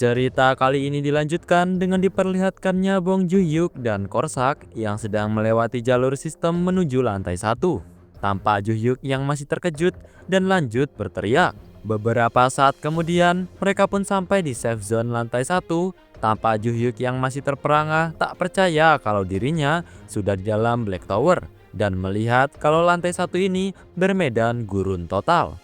Cerita kali ini dilanjutkan dengan diperlihatkannya Bong Joon-hyuk dan Korsak yang sedang melewati jalur sistem menuju lantai 1. Tampak Joon-hyuk yang masih terkejut dan lanjut berteriak. Beberapa saat kemudian, mereka pun sampai di safe zone lantai 1. Tampak Joon-hyuk yang masih terperangah tak percaya kalau dirinya sudah di dalam Black Tower dan melihat kalau lantai 1 ini bermedan gurun total.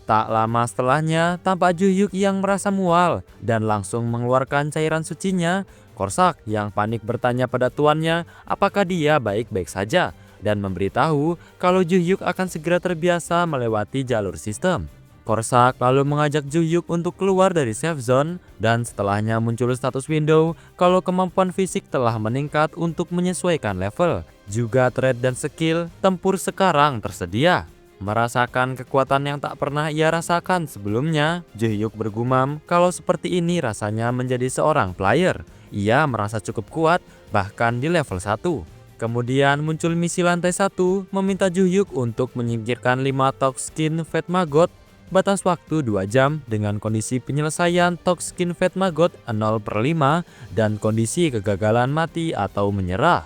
Tak lama setelahnya, tampak Joon-hyuk yang merasa mual dan langsung mengeluarkan cairan sucinya. Korsak yang panik bertanya pada tuannya apakah dia baik-baik saja dan memberitahu kalau Joon-hyuk akan segera terbiasa melewati jalur sistem. Korsak lalu mengajak Joon-hyuk untuk keluar dari safe zone dan setelahnya muncul status window kalau kemampuan fisik telah meningkat untuk menyesuaikan level. Juga trait dan skill tempur sekarang tersedia. Merasakan kekuatan yang tak pernah ia rasakan sebelumnya, Joon-hyuk bergumam kalau seperti ini rasanya menjadi seorang player. Ia merasa cukup kuat bahkan di level 1. Kemudian muncul misi lantai 1 meminta Joon-hyuk untuk menyingkirkan 5 Toxskin Fate Maggot. Batas waktu 2 jam dengan kondisi penyelesaian Toxskin Fate Maggot 0/5 dan kondisi kegagalan mati atau menyerah.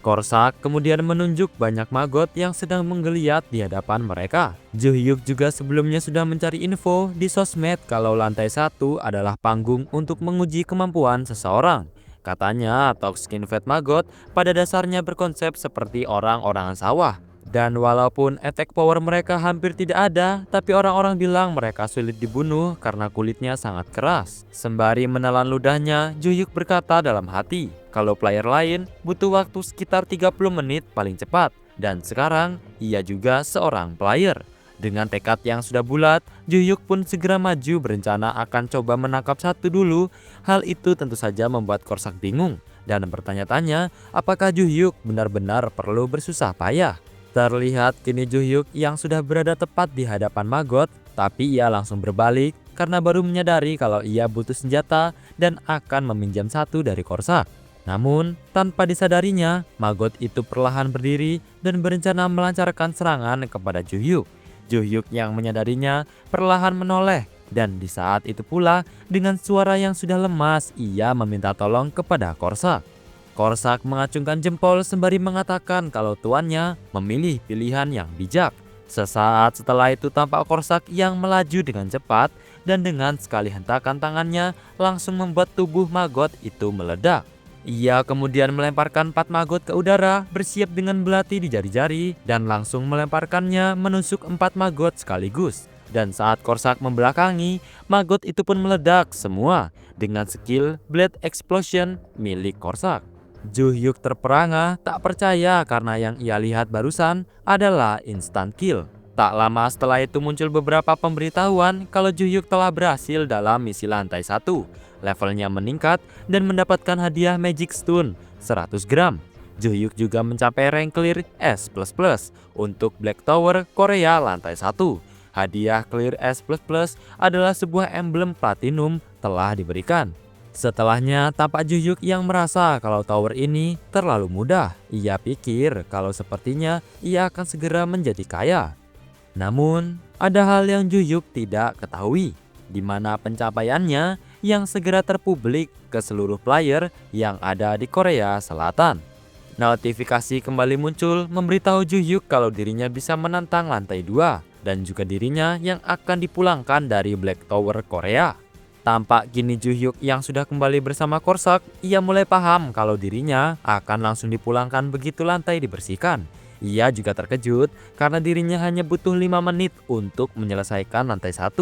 Korsak kemudian menunjuk banyak maggot yang sedang menggeliat di hadapan mereka. Joon-hyuk juga sebelumnya sudah mencari info di sosmed kalau lantai 1 adalah panggung untuk menguji kemampuan seseorang. Katanya Toxskin Fate Maggot pada dasarnya berkonsep seperti orang-orang sawah. Dan walaupun attack power mereka hampir tidak ada, tapi orang-orang bilang mereka sulit dibunuh karena kulitnya sangat keras. Sembari menelan ludahnya, Joon-hyuk berkata dalam hati, kalau player lain butuh waktu sekitar 30 menit paling cepat. Dan sekarang, ia juga seorang player. Dengan tekad yang sudah bulat, Joon-hyuk pun segera maju berencana akan coba menangkap satu dulu. Hal itu tentu saja membuat Korsak bingung dan bertanya-tanya apakah Joon-hyuk benar-benar perlu bersusah payah. Terlihat kini Joon-hyuk yang sudah berada tepat di hadapan maggot, tapi ia langsung berbalik karena baru menyadari kalau ia butuh senjata dan akan meminjam satu dari Korsak. Namun, tanpa disadarinya, maggot itu perlahan berdiri dan berencana melancarkan serangan kepada Joon-hyuk. Joon-hyuk yang menyadarinya perlahan menoleh dan di saat itu pula dengan suara yang sudah lemas ia meminta tolong kepada Korsak. Korsak mengacungkan jempol sembari mengatakan kalau tuannya memilih pilihan yang bijak. Sesaat setelah itu tampak Korsak yang melaju dengan cepat dan dengan sekali hentakan tangannya langsung membuat tubuh maggot itu meledak. Ia kemudian melemparkan 4 maggot ke udara bersiap dengan belati di jari-jari dan langsung melemparkannya menusuk 4 maggot sekaligus. Dan saat Korsak membelakangi, maggot itu pun meledak semua dengan skill Blade Explosion milik Korsak. Joon-hyuk terperangah tak percaya karena yang ia lihat barusan adalah instant kill. Tak lama setelah itu muncul beberapa pemberitahuan kalau Joon-hyuk telah berhasil dalam misi lantai 1. Levelnya meningkat dan mendapatkan hadiah Magic Stone 100 gram. Joon-hyuk juga mencapai rank clear S++ untuk Black Tower Korea lantai 1. Hadiah clear S++ adalah sebuah emblem platinum telah diberikan. Setelahnya tampak Joon-hyuk yang merasa kalau tower ini terlalu mudah. Ia pikir kalau sepertinya ia akan segera menjadi kaya. Namun ada hal yang Joon-hyuk tidak ketahui, di mana pencapaiannya yang segera terpublik ke seluruh player yang ada di Korea Selatan. Notifikasi kembali muncul memberitahu Joon-hyuk kalau dirinya bisa menantang lantai 2 dan juga dirinya yang akan dipulangkan dari Black Tower Korea. Tampak kini Joon-hyuk yang sudah kembali bersama Korsak, ia mulai paham kalau dirinya akan langsung dipulangkan begitu lantai dibersihkan. Ia juga terkejut karena dirinya hanya butuh 5 menit untuk menyelesaikan lantai 1.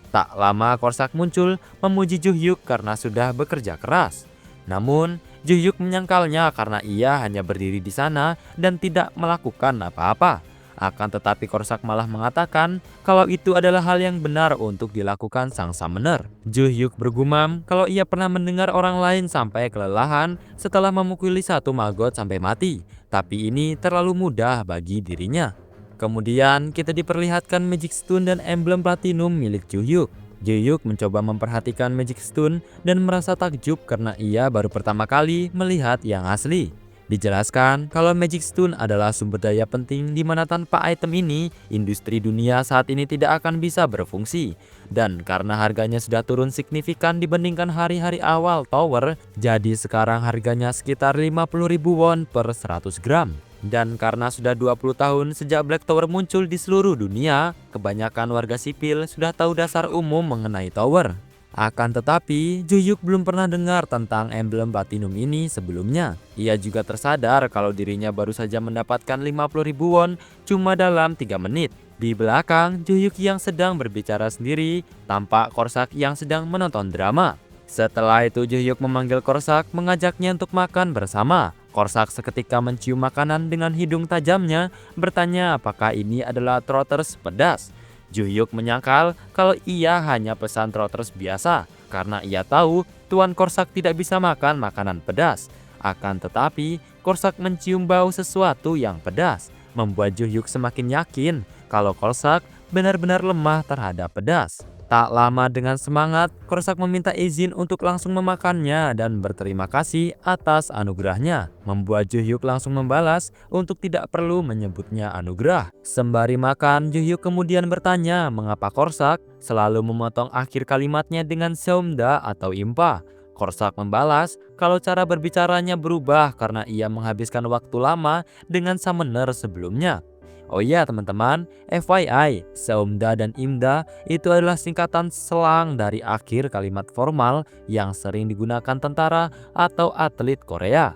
Tak lama Korsak muncul memuji Joon-hyuk karena sudah bekerja keras. Namun, Joon-hyuk menyangkalnya karena ia hanya berdiri di sana dan tidak melakukan apa-apa. Akan tetapi Korsak malah mengatakan kalau itu adalah hal yang benar untuk dilakukan sang summoner. Joon-hyuk bergumam kalau ia pernah mendengar orang lain sampai kelelahan setelah memukuli satu maggot sampai mati. Tapi ini terlalu mudah bagi dirinya. Kemudian kita diperlihatkan Magic Stone dan emblem platinum milik Joon-hyuk. Joon-hyuk mencoba memperhatikan Magic Stone dan merasa takjub karena ia baru pertama kali melihat yang asli. Dijelaskan kalau Magic Stone adalah sumber daya penting di mana tanpa item ini, industri dunia saat ini tidak akan bisa berfungsi. Dan karena harganya sudah turun signifikan dibandingkan hari-hari awal Tower, jadi sekarang harganya sekitar 50.000 won per 100 gram. Dan karena sudah 20 tahun sejak Black Tower muncul di seluruh dunia, kebanyakan warga sipil sudah tahu dasar umum mengenai Tower. Akan tetapi, Juyuk belum pernah dengar tentang emblem platinum ini sebelumnya. Ia juga tersadar kalau dirinya baru saja mendapatkan 50.000 won cuma dalam 3 menit. Di belakang, Juyuk yang sedang berbicara sendiri, tampak Korsak yang sedang menonton drama. Setelah itu Juyuk memanggil Korsak mengajaknya untuk makan bersama. Korsak seketika mencium makanan dengan hidung tajamnya, bertanya apakah ini adalah trotters pedas. Juyuk menyangkal kalau ia hanya pesan trotters biasa karena ia tahu Tuan Korsak tidak bisa makan makanan pedas. Akan tetapi, Korsak mencium bau sesuatu yang pedas, membuat Juyuk semakin yakin kalau Korsak benar-benar lemah terhadap pedas. Tak lama dengan semangat, Korsak meminta izin untuk langsung memakannya dan berterima kasih atas anugerahnya, membuat Juyuk langsung membalas untuk tidak perlu menyebutnya anugerah. Sembari makan, Juyuk kemudian bertanya mengapa Korsak selalu memotong akhir kalimatnya dengan seumda atau impa. Korsak membalas kalau cara berbicaranya berubah karena ia menghabiskan waktu lama dengan summoner sebelumnya. Oh iya teman-teman, FYI, seumda dan imda itu adalah singkatan selang dari akhir kalimat formal yang sering digunakan tentara atau atlet Korea.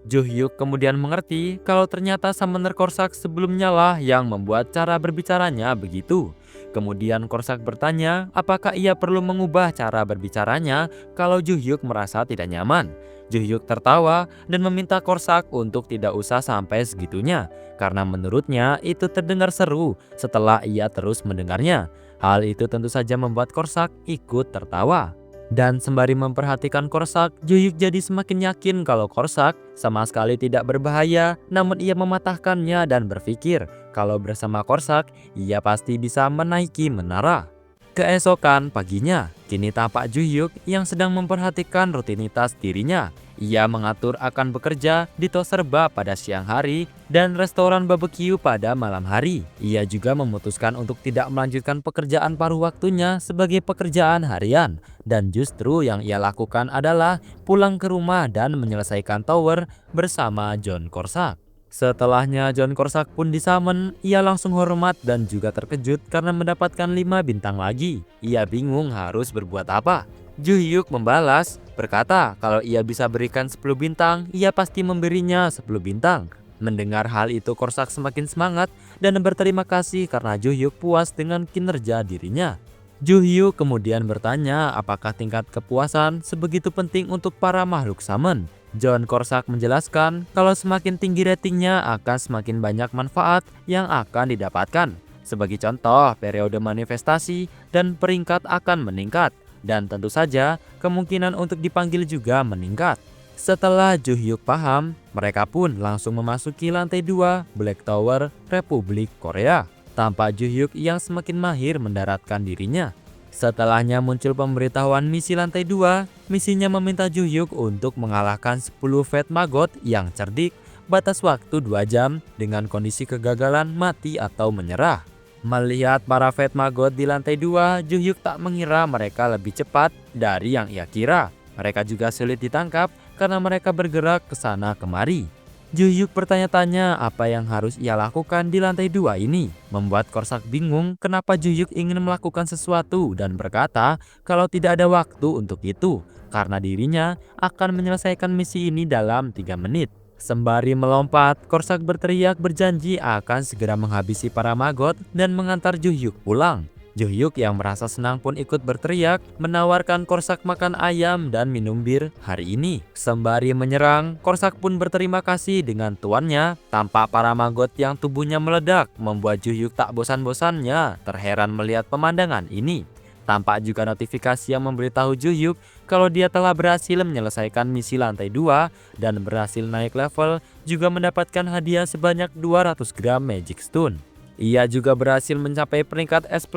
Juyuk kemudian mengerti kalau ternyata summoner Korsak sebelumnya lah yang membuat cara berbicaranya begitu. Kemudian Korsak bertanya apakah ia perlu mengubah cara berbicaranya kalau Juyuk merasa tidak nyaman. Juyuk tertawa dan meminta Korsak untuk tidak usah sampai segitunya, karena menurutnya itu terdengar seru setelah ia terus mendengarnya. Hal itu tentu saja membuat Korsak ikut tertawa. Dan sembari memperhatikan Korsak, Juyuk jadi semakin yakin kalau Korsak sama sekali tidak berbahaya, namun ia mematahkannya dan berpikir kalau bersama Korsak, ia pasti bisa menaiki menara. Keesokan paginya, kini tampak Juyuk yang sedang memperhatikan rutinitas dirinya. Ia mengatur akan bekerja di Toserba pada siang hari dan restoran barbecue pada malam hari. Ia juga memutuskan untuk tidak melanjutkan pekerjaan paruh waktunya sebagai pekerjaan harian. Dan justru yang ia lakukan adalah pulang ke rumah dan menyelesaikan tower bersama John Korsak. Setelahnya John Korsak pun disummon, ia langsung hormat dan juga terkejut karena mendapatkan 5 bintang lagi. Ia bingung harus berbuat apa. Juyuk membalas, berkata kalau ia bisa berikan 10 bintang, ia pasti memberinya 10 bintang. Mendengar hal itu Korsak semakin semangat dan berterima kasih karena Juyuk puas dengan kinerja dirinya. Juyuk kemudian bertanya apakah tingkat kepuasan sebegitu penting untuk para makhluk summon. John Korsak menjelaskan kalau semakin tinggi ratingnya akan semakin banyak manfaat yang akan didapatkan. Sebagai contoh, periode manifestasi dan peringkat akan meningkat. Dan tentu saja kemungkinan untuk dipanggil juga meningkat. Setelah Juyuk paham, mereka pun langsung memasuki lantai 2 Black Tower Republik Korea. Tampak Juyuk yang semakin mahir mendaratkan dirinya. Setelahnya muncul pemberitahuan misi lantai 2, misinya meminta Juyuk untuk mengalahkan 10 Fate Magot yang cerdik, batas waktu 2 jam dengan kondisi kegagalan mati atau menyerah. Melihat para Fate Magot di lantai 2, Juyuk tak mengira mereka lebih cepat dari yang ia kira. Mereka juga sulit ditangkap karena mereka bergerak ke sana kemari. Juyuk bertanya-tanya apa yang harus ia lakukan di lantai 2 ini, membuat Korsak bingung kenapa Juyuk ingin melakukan sesuatu dan berkata kalau tidak ada waktu untuk itu, karena dirinya akan menyelesaikan misi ini dalam 3 menit. Sembari melompat, Korsak berteriak berjanji akan segera menghabisi para Magot dan mengantar Juyuk pulang. Juyuk yang merasa senang pun ikut berteriak, menawarkan Korsak makan ayam dan minum bir hari ini. Sembari menyerang, Korsak pun berterima kasih dengan tuannya. Tampak para Magot yang tubuhnya meledak, membuat Juyuk tak bosan-bosannya terheran melihat pemandangan ini. Tampak juga notifikasi yang memberitahu Juyuk kalau dia telah berhasil menyelesaikan misi lantai 2 dan berhasil naik level, juga mendapatkan hadiah sebanyak 200 gram Magic Stone. Ia juga berhasil mencapai peringkat S++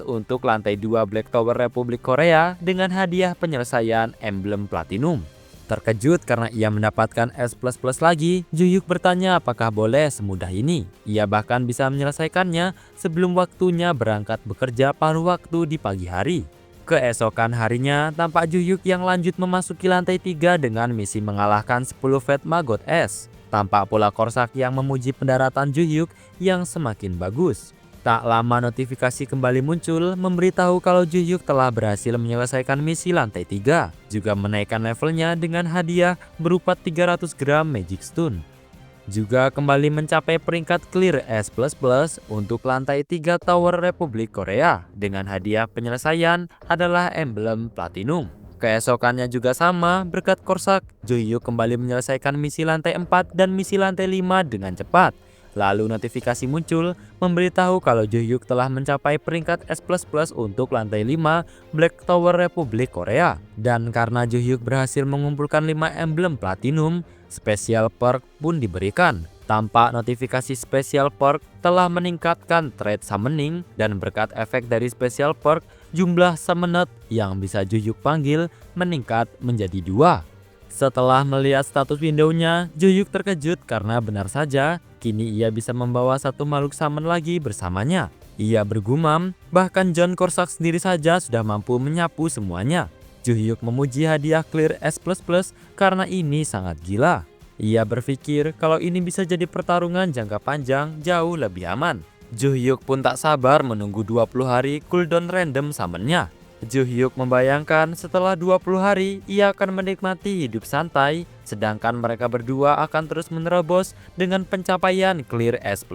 untuk lantai 2 Black Tower Republik Korea dengan hadiah penyelesaian emblem platinum. Terkejut karena ia mendapatkan S++ lagi, Ju-hyuk bertanya apakah boleh semudah ini. Ia bahkan bisa menyelesaikannya sebelum waktunya berangkat bekerja paruh waktu di pagi hari. Keesokan harinya, tampak Ju-hyuk yang lanjut memasuki lantai 3 dengan misi mengalahkan 10 Fate Maggot S. Tampak pula Korsak yang memuji pendaratan Ju-hyuk yang semakin bagus. Tak lama notifikasi kembali muncul memberitahu kalau Ju-hyuk telah berhasil menyelesaikan misi lantai 3, juga menaikkan levelnya dengan hadiah berupa 300 gram Magic Stone. Juga kembali mencapai peringkat clear S++ untuk lantai 3 Tower Republik Korea dengan hadiah penyelesaian adalah emblem Platinum. Keesokannya juga sama, berkat Korsak, Ju-hyuk kembali menyelesaikan misi lantai 4 dan misi lantai 5 dengan cepat. Lalu notifikasi muncul memberitahu kalau Ju-hyuk telah mencapai peringkat S++ untuk lantai 5 Black Tower Republik Korea. Dan karena Ju-hyuk berhasil mengumpulkan 5 emblem Platinum, special perk pun diberikan. Tampak notifikasi special perk telah meningkatkan trade summoning dan berkat efek dari special perk, jumlah summoned yang bisa Ju-hyuk panggil meningkat menjadi 2. Setelah melihat status windownya, Ju-hyuk terkejut karena benar saja, kini ia bisa membawa satu makhluk summon lagi bersamanya. Ia bergumam, bahkan John Korsak sendiri saja sudah mampu menyapu semuanya. Ju-hyuk memuji hadiah clear S++ karena ini sangat gila. Ia berpikir kalau ini bisa jadi pertarungan jangka panjang jauh lebih aman. Ju-hyuk pun tak sabar menunggu 20 hari cooldown random summonnya. Ju-hyuk membayangkan setelah 20 hari ia akan menikmati hidup santai, sedangkan mereka berdua akan terus menerobos dengan pencapaian clear S++.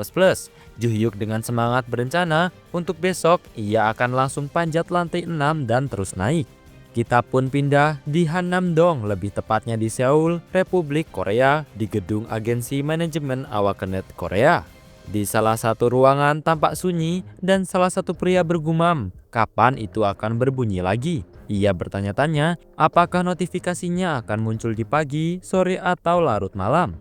Ju-hyuk dengan semangat berencana untuk besok ia akan langsung panjat lantai 6 dan terus naik. Kita pun pindah di Hannam-dong, lebih tepatnya di Seoul, Republik Korea, di gedung agensi manajemen Awakenet Korea. Di salah satu ruangan tampak sunyi dan salah satu pria bergumam, kapan itu akan berbunyi lagi? Ia bertanya-tanya apakah notifikasinya akan muncul di pagi, sore, atau larut malam.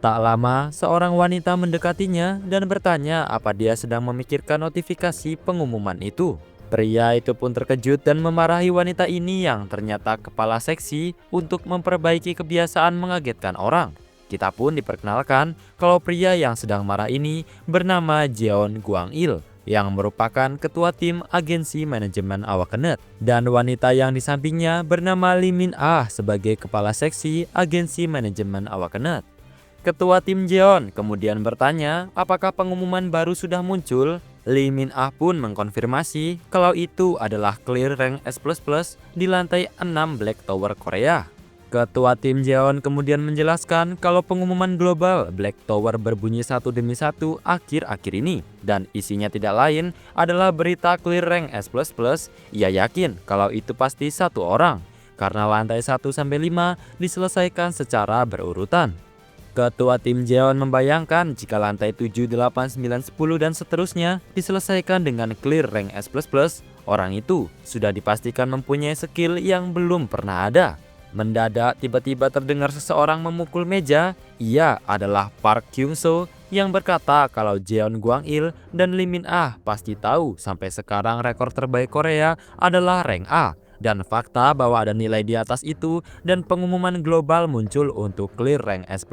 Tak lama, seorang wanita mendekatinya dan bertanya apa dia sedang memikirkan notifikasi pengumuman itu. Pria itu pun terkejut dan memarahi wanita ini yang ternyata kepala seksi untuk memperbaiki kebiasaan mengagetkan orang. Kita pun diperkenalkan kalau pria yang sedang marah ini bernama Jeon Gwang-il yang merupakan ketua tim agensi manajemen Awakenet, dan wanita yang di sampingnya bernama Lee Min-ah sebagai kepala seksi agensi manajemen Awakenet. Ketua tim Jeon kemudian bertanya apakah pengumuman baru sudah muncul. Lee Min-ah pun mengkonfirmasi kalau itu adalah clear rank S++ di lantai 6 Black Tower Korea. Ketua tim Jeon kemudian menjelaskan kalau pengumuman global Black Tower berbunyi satu demi satu akhir-akhir ini, dan isinya tidak lain adalah berita clear rank S++. Ia yakin kalau itu pasti satu orang, karena lantai 1-5 diselesaikan secara berurutan. Ketua tim Jeon membayangkan jika lantai 7, 8, 9, 10 dan seterusnya diselesaikan dengan clear rank S++, orang itu sudah dipastikan mempunyai skill yang belum pernah ada. Mendadak tiba-tiba terdengar seseorang memukul meja. Ia adalah Park Kyung-soo yang berkata kalau Jeon Gwang-il dan Lee Min-ah pasti tahu sampai sekarang rekor terbaik Korea adalah rank A. Dan fakta bahwa ada nilai di atas itu dan pengumuman global muncul untuk clear rank S++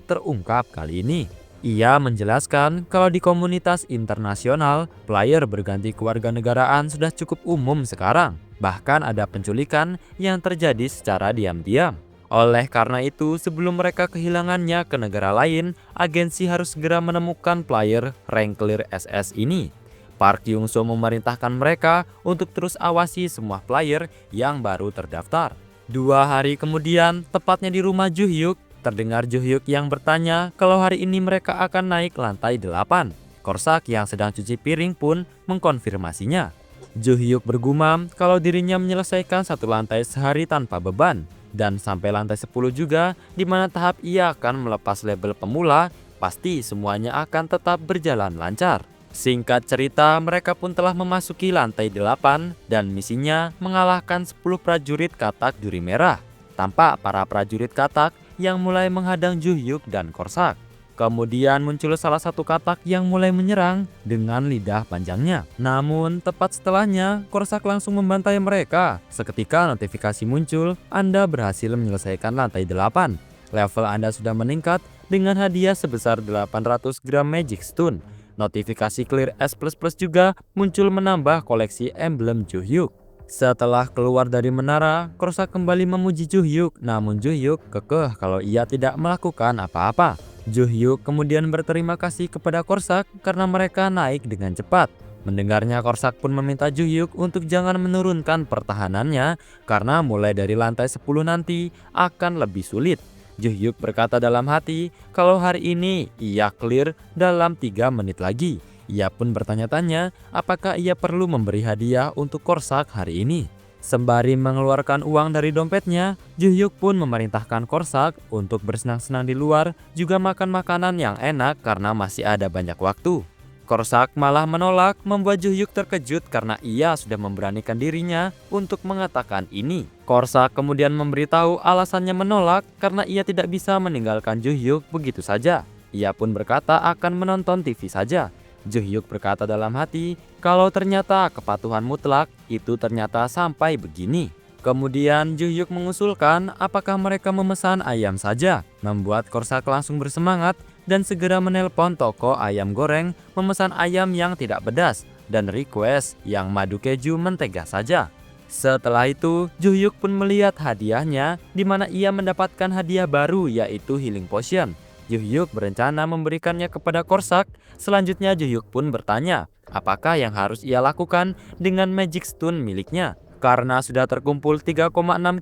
terungkap kali ini. Ia menjelaskan kalau di komunitas internasional, player berganti kewarganegaraan sudah cukup umum sekarang. Bahkan ada penculikan yang terjadi secara diam-diam. Oleh karena itu, sebelum mereka kehilangannya ke negara lain, agensi harus segera menemukan player rank clear SS ini. Park Kyung-soo memerintahkan mereka untuk terus awasi semua player yang baru terdaftar. 2 hari kemudian, tepatnya di rumah Ju-hyuk, terdengar Ju-hyuk yang bertanya kalau hari ini mereka akan naik lantai 8. Korsak yang sedang cuci piring pun mengkonfirmasinya. Ju-hyuk bergumam kalau dirinya menyelesaikan satu lantai sehari tanpa beban, dan sampai lantai 10 juga, di mana tahap ia akan melepas label pemula, pasti semuanya akan tetap berjalan lancar. Singkat cerita, mereka pun telah memasuki lantai 8 dan misinya mengalahkan 10 prajurit katak duri merah. Tampak para prajurit katak yang mulai menghadang Ju-hyuk dan Korsak. Kemudian muncul salah satu katak yang mulai menyerang dengan lidah panjangnya. Namun tepat setelahnya, Korsak langsung membantai mereka. Seketika notifikasi muncul, Anda berhasil menyelesaikan lantai 8. Level Anda sudah meningkat dengan hadiah sebesar 800 gram Magic Stone. Notifikasi Clear S++ juga muncul menambah koleksi emblem Juhyuk. Setelah keluar dari menara, Korsak kembali memuji Juhyuk, namun Juhyuk kekeh kalau ia tidak melakukan apa-apa. Juhyuk kemudian berterima kasih kepada Korsak karena mereka naik dengan cepat. Mendengarnya, Korsak pun meminta Juhyuk untuk jangan menurunkan pertahanannya karena mulai dari lantai 10 nanti akan lebih sulit. Juhyuk berkata dalam hati kalau hari ini ia clear dalam 3 menit lagi. Ia pun bertanya-tanya apakah ia perlu memberi hadiah untuk Korsak hari ini. Sembari mengeluarkan uang dari dompetnya, Juhyuk pun memerintahkan Korsak untuk bersenang-senang di luar, juga makan makanan yang enak karena masih ada banyak waktu. Korsak malah menolak, membuat Juhyuk terkejut karena ia sudah memberanikan dirinya untuk mengatakan ini. Korsak kemudian memberitahu alasannya menolak karena ia tidak bisa meninggalkan Juhyuk begitu saja. Ia pun berkata akan menonton TV saja. Juhyuk berkata dalam hati kalau ternyata kepatuhan mutlak itu ternyata sampai begini. Kemudian Juhyuk mengusulkan apakah mereka memesan ayam saja, membuat Korsak langsung bersemangat dan segera menelpon toko ayam goreng memesan ayam yang tidak pedas dan request yang madu keju mentega saja. Setelah itu, Juhyuk pun melihat hadiahnya di mana ia mendapatkan hadiah baru yaitu Healing Potion. Juhyuk berencana memberikannya kepada Korsak. Selanjutnya Juhyuk pun bertanya apakah yang harus ia lakukan dengan Magic Stone miliknya. Karena sudah terkumpul 3,6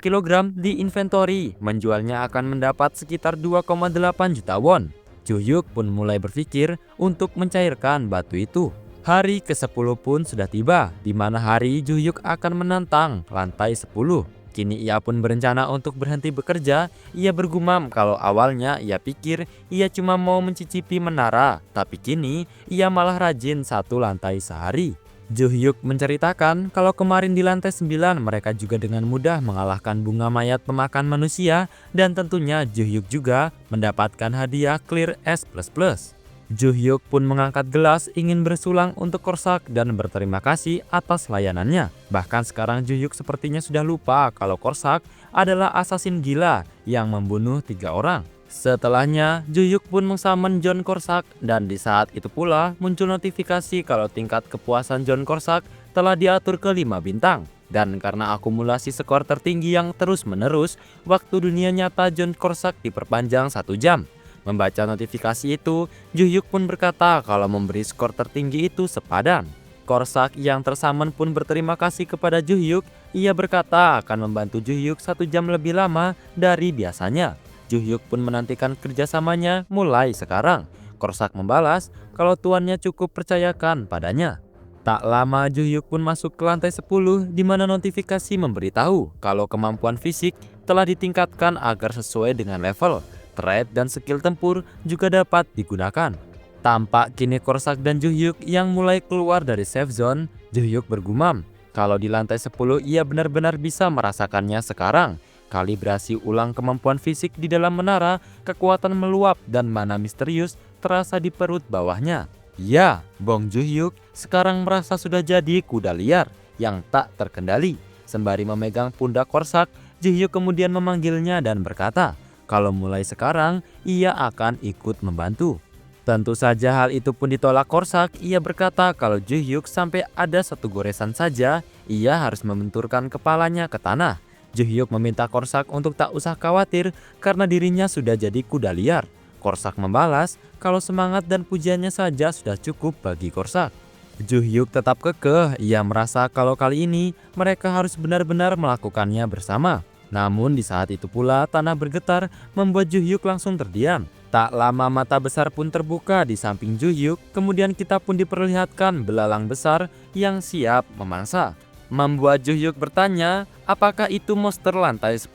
kg di inventory, menjualnya akan mendapat sekitar 2,8 juta won. Juhyuk pun mulai berpikir untuk mencairkan batu itu. Hari ke-10 pun sudah tiba, di mana hari Juhyuk akan menantang lantai 10. Kini ia pun berencana untuk berhenti bekerja. Ia bergumam kalau awalnya ia pikir ia cuma mau mencicipi menara, tapi kini ia malah rajin 1 lantai sehari. Juhyuk menceritakan kalau kemarin di lantai 9 mereka juga dengan mudah mengalahkan bunga mayat pemakan manusia dan tentunya Juhyuk juga mendapatkan hadiah Clear S++. Juhyuk pun mengangkat gelas ingin bersulang untuk Korsak dan berterima kasih atas layanannya. Bahkan sekarang Juhyuk sepertinya sudah lupa kalau Korsak adalah assassin gila yang membunuh 3 orang. Setelahnya Juhyuk pun mensummon John Korsak dan di saat itu pula muncul notifikasi kalau tingkat kepuasan John Korsak telah diatur ke 5 bintang. Dan karena akumulasi skor tertinggi yang terus menerus, waktu dunia nyata John Korsak diperpanjang 1 jam. Membaca notifikasi itu, Juhyuk pun berkata kalau memberi skor tertinggi itu sepadan. Korsak yang tersummon pun berterima kasih kepada Juhyuk. Ia berkata akan membantu Juhyuk 1 jam lebih lama dari biasanya. Juhyuk pun menantikan kerjasamanya mulai sekarang. Korsak membalas kalau tuannya cukup percayakan padanya. Tak lama Juhyuk pun masuk ke lantai 10 di mana notifikasi memberitahu kalau kemampuan fisik telah ditingkatkan agar sesuai dengan level. Trade dan skill tempur juga dapat digunakan. Tampak kini Korsak dan Juhyuk yang mulai keluar dari safe zone. Juhyuk bergumam kalau di lantai 10 ia benar-benar bisa merasakannya sekarang. Kalibrasi ulang kemampuan fisik di dalam menara, kekuatan meluap dan mana misterius terasa di perut bawahnya. Ya, Bong Juhyuk sekarang merasa sudah jadi kuda liar yang tak terkendali. Sembari memegang pundak Korsak, Juhyuk kemudian memanggilnya dan berkata kalau mulai sekarang ia akan ikut membantu. Tentu saja hal itu pun ditolak Korsak. Ia berkata kalau Juhyuk sampai ada 1 goresan saja, ia harus membenturkan kepalanya ke tanah. Juhyuk meminta Korsak untuk tak usah khawatir karena dirinya sudah jadi kuda liar. Korsak membalas kalau semangat dan pujiannya saja sudah cukup bagi Korsak. Juhyuk tetap kekeh. Ia merasa kalau kali ini mereka harus benar-benar melakukannya bersama. Namun di saat itu pula tanah bergetar membuat Juhyuk langsung terdiam. Tak lama mata besar pun terbuka di samping Juhyuk. Kemudian kita pun diperlihatkan belalang besar yang siap memangsa. Membuat Juhyuk bertanya apakah itu monster lantai 10.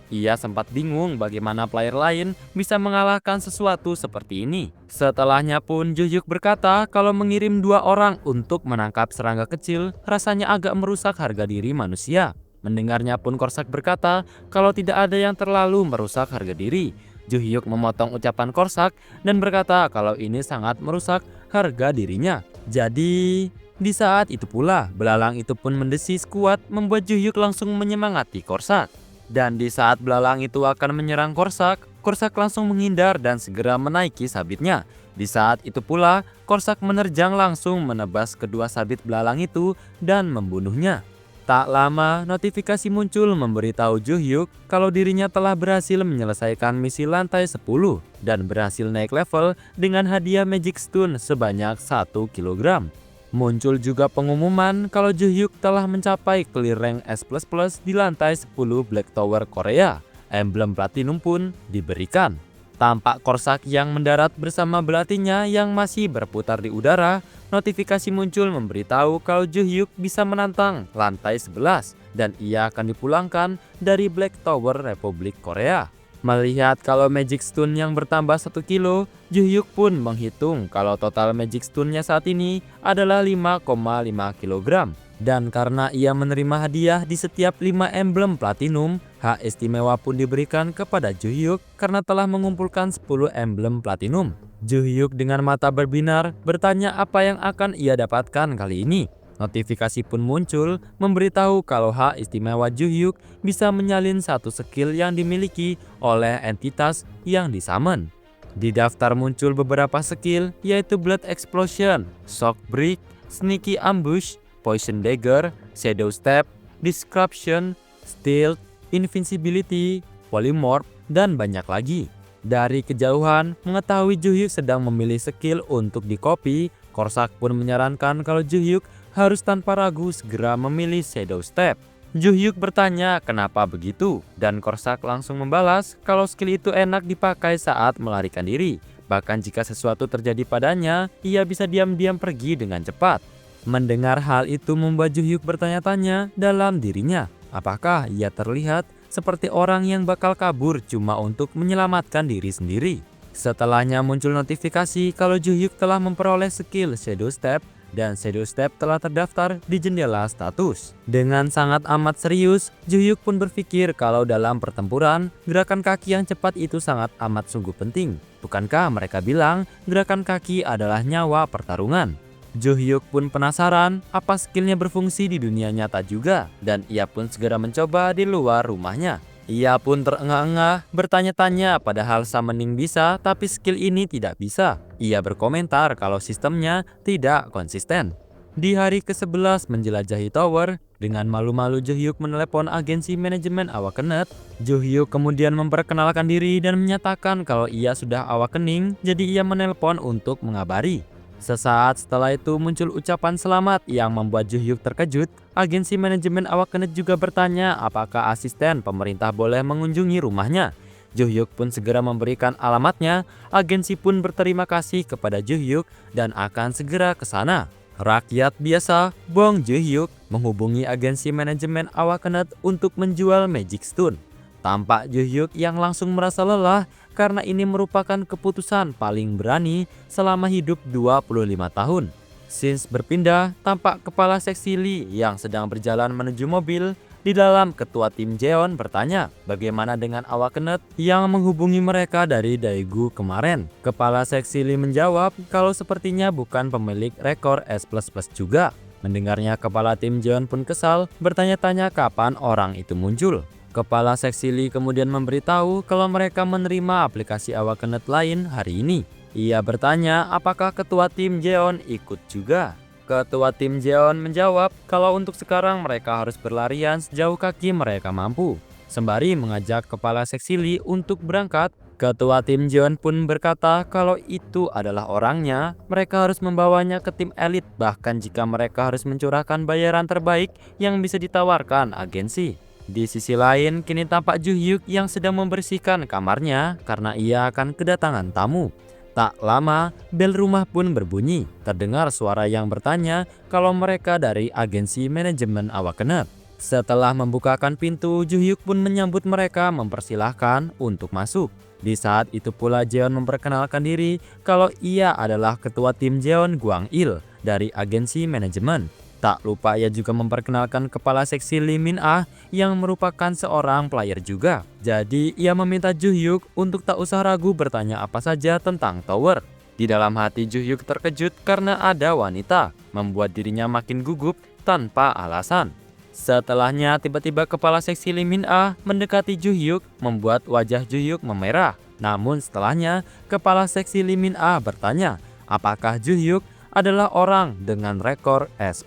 Ia sempat bingung bagaimana player lain bisa mengalahkan sesuatu seperti ini. Setelahnya pun Juhyuk berkata kalau mengirim 2 orang untuk menangkap serangga kecil rasanya agak merusak harga diri manusia. Mendengarnya pun Korsak berkata kalau tidak ada yang terlalu merusak harga diri. Juhyuk memotong ucapan Korsak dan berkata kalau ini sangat merusak harga dirinya. Jadi, di saat itu pula, belalang itu pun mendesis kuat membuat Juhyuk langsung menyemangati Korsak. Dan di saat belalang itu akan menyerang Korsak, Korsak langsung menghindar dan segera menaiki sabitnya. Di saat itu pula, Korsak menerjang langsung menebas kedua sabit belalang itu dan membunuhnya. Tak lama, notifikasi muncul memberitahu Juhyuk kalau dirinya telah berhasil menyelesaikan misi lantai 10 dan berhasil naik level dengan hadiah Magic Stone sebanyak 1 kg. Muncul juga pengumuman kalau Juhyuk telah mencapai clear rank S++ di lantai 10 Black Tower Korea. Emblem Platinum pun diberikan. Tampak Korsak yang mendarat bersama belatinya yang masih berputar di udara. Notifikasi muncul memberitahu kalau Juhyuk bisa menantang lantai 11 dan ia akan dipulangkan dari Black Tower Republik Korea. Melihat kalau Magic Stone yang bertambah 1 kilo, Juhyuk pun menghitung kalau total Magic Stone-nya saat ini adalah 5,5 kg. Dan karena ia menerima hadiah di setiap 5 emblem platinum, hak istimewa pun diberikan kepada Juhyuk karena telah mengumpulkan 10 emblem platinum. Juhyuk dengan mata berbinar bertanya apa yang akan ia dapatkan kali ini. Notifikasi pun muncul memberitahu kalau hak istimewa Juhyuk bisa menyalin satu skill yang dimiliki oleh entitas yang disummon. Di daftar muncul beberapa skill yaitu Blood Explosion, Shock Break, Sneaky Ambush, Poison Dagger, Shadow Step, Disruption, Stealth, Invincibility, Polymorph, dan banyak lagi. Dari kejauhan, mengetahui Juhyuk sedang memilih skill untuk di-copy, Korsak pun menyarankan kalau Juhyuk harus tanpa ragu segera memilih Shadow Step. Juhyuk bertanya kenapa begitu, dan Korsak langsung membalas kalau skill itu enak dipakai saat melarikan diri. Bahkan jika sesuatu terjadi padanya, ia bisa diam-diam pergi dengan cepat. Mendengar hal itu membuat Juhyuk bertanya-tanya dalam dirinya, apakah ia terlihat seperti orang yang bakal kabur cuma untuk menyelamatkan diri sendiri. Setelahnya muncul notifikasi kalau Juhyuk telah memperoleh skill Shadow Step dan Shadow Step telah terdaftar di jendela status. Dengan sangat amat serius, Juhyuk pun berpikir kalau dalam pertempuran, gerakan kaki yang cepat itu sangat amat sungguh penting. Bukankah mereka bilang gerakan kaki adalah nyawa pertarungan? Juhyuk pun penasaran apa skillnya berfungsi di dunia nyata juga, dan ia pun segera mencoba di luar rumahnya. Ia pun terengah-engah bertanya-tanya padahal summoning bisa tapi skill ini tidak bisa. Ia berkomentar kalau sistemnya tidak konsisten. Di hari ke-11 menjelajahi tower, dengan malu-malu Juhyuk menelepon agensi manajemen Awakened. Juhyuk kemudian memperkenalkan diri dan menyatakan kalau ia sudah awakening, jadi ia menelpon untuk mengabari. Sesaat setelah itu muncul ucapan selamat yang membuat Juhyuk terkejut. Agensi manajemen Awakened juga bertanya apakah asisten pemerintah boleh mengunjungi rumahnya. Juhyuk pun segera memberikan alamatnya. Agensi pun berterima kasih kepada Juhyuk dan akan segera ke sana. Rakyat biasa, Bong Juhyuk menghubungi agensi manajemen Awakened untuk menjual Magic Stone. Tampak Juhyuk yang langsung merasa lelah karena ini merupakan keputusan paling berani selama hidup 25 tahun. Scenes berpindah, tampak kepala seksi Lee yang sedang berjalan menuju mobil. Di dalam, ketua tim Jeon bertanya bagaimana dengan Awakened yang menghubungi mereka dari Daegu kemarin. Kepala seksi Lee menjawab kalau sepertinya bukan pemilik rekor S++ juga. Mendengarnya, kepala tim Jeon pun kesal bertanya-tanya kapan orang itu muncul. Kepala seksi Lee kemudian memberitahu kalau mereka menerima aplikasi Awakened lain hari ini. Ia bertanya apakah ketua tim Jeon ikut juga. Ketua tim Jeon menjawab kalau untuk sekarang mereka harus berlarian sejauh kaki mereka mampu. Sembari mengajak kepala seksi Lee untuk berangkat, ketua tim Jeon pun berkata kalau itu adalah orangnya, mereka harus membawanya ke tim elit bahkan jika mereka harus mencurahkan bayaran terbaik yang bisa ditawarkan agensi. Di sisi lain, kini tampak Juhyuk yang sedang membersihkan kamarnya karena ia akan kedatangan tamu. Tak lama, bel rumah pun berbunyi. Terdengar suara yang bertanya kalau mereka dari agensi manajemen Awakened. Setelah membukakan pintu, Juhyuk pun menyambut mereka mempersilahkan untuk masuk. Di saat itu pula Jeon memperkenalkan diri kalau ia adalah ketua tim Jeon Gwang-il dari agensi manajemen. Tak lupa ia juga memperkenalkan kepala seksi Lee Min Ah yang merupakan seorang player juga. Jadi ia meminta Ju Hyuk untuk tak usah ragu bertanya apa saja tentang tower. Di dalam hati Ju Hyuk terkejut karena ada wanita, membuat dirinya makin gugup tanpa alasan. Setelahnya tiba-tiba kepala seksi Lee Min Ah mendekati Ju Hyuk membuat wajah Ju Hyuk memerah. Namun setelahnya kepala seksi Lee Min Ah bertanya apakah Ju Hyuk adalah orang dengan rekor S++.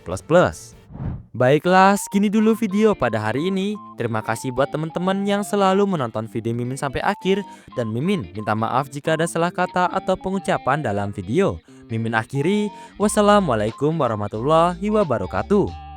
Baiklah, segini dulu video pada hari ini. Terima kasih buat teman-teman yang selalu menonton video Mimin sampai akhir. Dan Mimin minta maaf jika ada salah kata atau pengucapan dalam video. Mimin akhiri, wassalamualaikum warahmatullahi wabarakatuh.